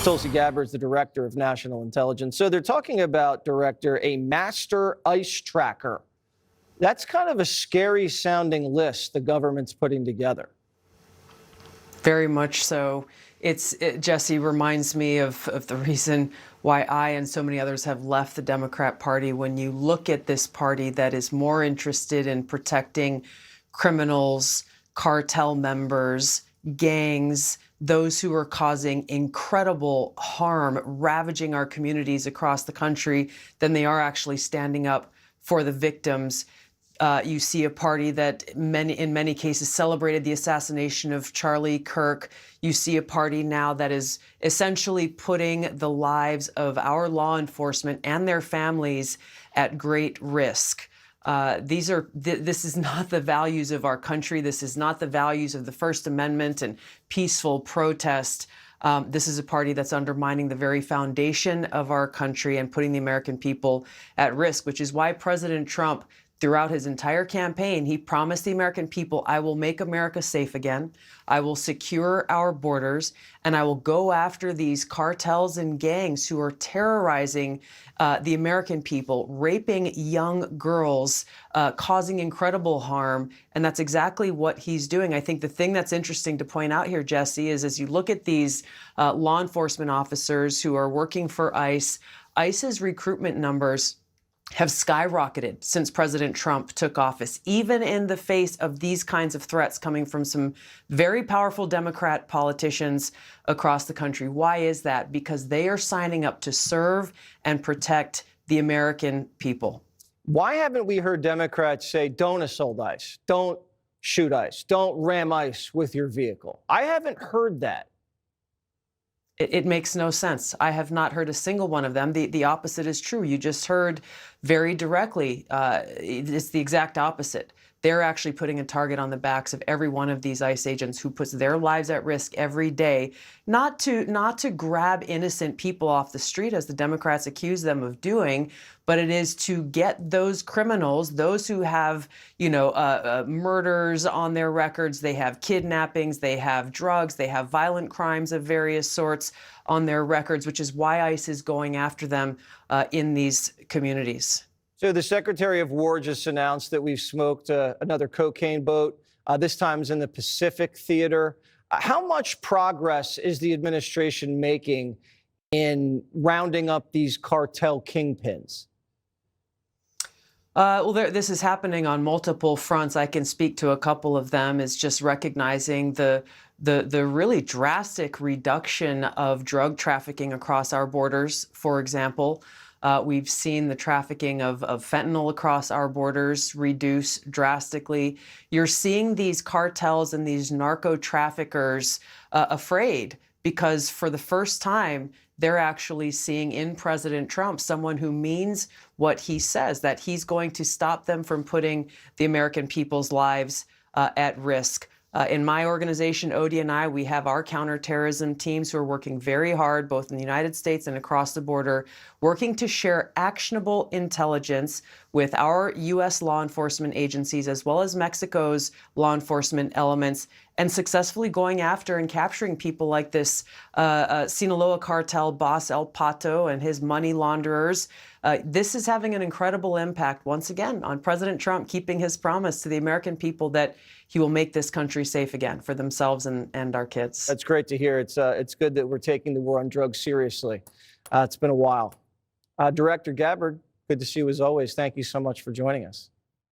Tulsi Gabbard is the director of national intelligence. So they're talking about, Director, a master ICE tracker. That's kind of a scary sounding list the government's putting together. Very much so. Jesse, reminds me of the reason why I and so many others have left the Democrat Party. When you look at this party that is more interested in protecting criminals, cartel members, gangs, those who are causing incredible harm, ravaging our communities across the country, than they are actually standing up for the victims. You see a party that in many cases celebrated the assassination of Charlie Kirk. You see a party now that is essentially putting the lives of our law enforcement and their families at great risk. This is not the values of our country. This is not the values of the First Amendment and peaceful protest. This is a party that's undermining the very foundation of our country and putting the American people at risk, which is why President Trump, throughout his entire campaign, he promised the American people, I will make America safe again. I will secure our borders, and I will go after these cartels and gangs who are terrorizing the American people, raping young girls, causing incredible harm. And that's exactly what he's doing. I think the thing that's interesting to point out here, Jesse, is as you look at these law enforcement officers who are working for ICE, ICE's recruitment numbers have skyrocketed since President Trump took office, even in the face of these kinds of threats coming from some very powerful Democrat politicians across the country. Why is that? Because they are signing up to serve and protect the American people. Why haven't we heard Democrats say, don't assault ICE, don't shoot ICE, don't ram ICE with your vehicle? I haven't heard that. It makes no sense. I have not heard a single one of them. The opposite is true. You just heard very directly, it's the exact opposite. They're actually putting a target on the backs of every one of these ICE agents who puts their lives at risk every day, not to grab innocent people off the street, as the Democrats accuse them of doing, but it is to get those criminals, those who have, murders on their records, they have kidnappings, they have drugs, they have violent crimes of various sorts on their records, which is why ICE is going after them in these communities. So the Secretary of War just announced that we've smoked another cocaine boat. This time is in the Pacific Theater. How much progress is the administration making in rounding up these cartel kingpins? This is happening on multiple fronts. I can speak to a couple of them. Is just recognizing the really drastic reduction of drug trafficking across our borders, for example. We've seen the trafficking of fentanyl across our borders reduce drastically. You're seeing these cartels and these narco traffickers afraid, because for the first time, they're actually seeing in President Trump someone who means what he says, that he's going to stop them from putting the American people's lives at risk. In my organization, Odie and I, we have our counterterrorism teams who are working very hard, both in the United States and across the border, working to share actionable intelligence with our U.S. law enforcement agencies, as well as Mexico's law enforcement elements, and successfully going after and capturing people like this Sinaloa cartel boss El Pato and his money launderers. This is having an incredible impact, once again, on President Trump keeping his promise to the American people that he will make this country safe again for themselves and our kids. That's great to hear. It's good that we're taking the war on drugs seriously. It's been a while. Director Gabbard, good to see you as always. Thank you so much for joining us.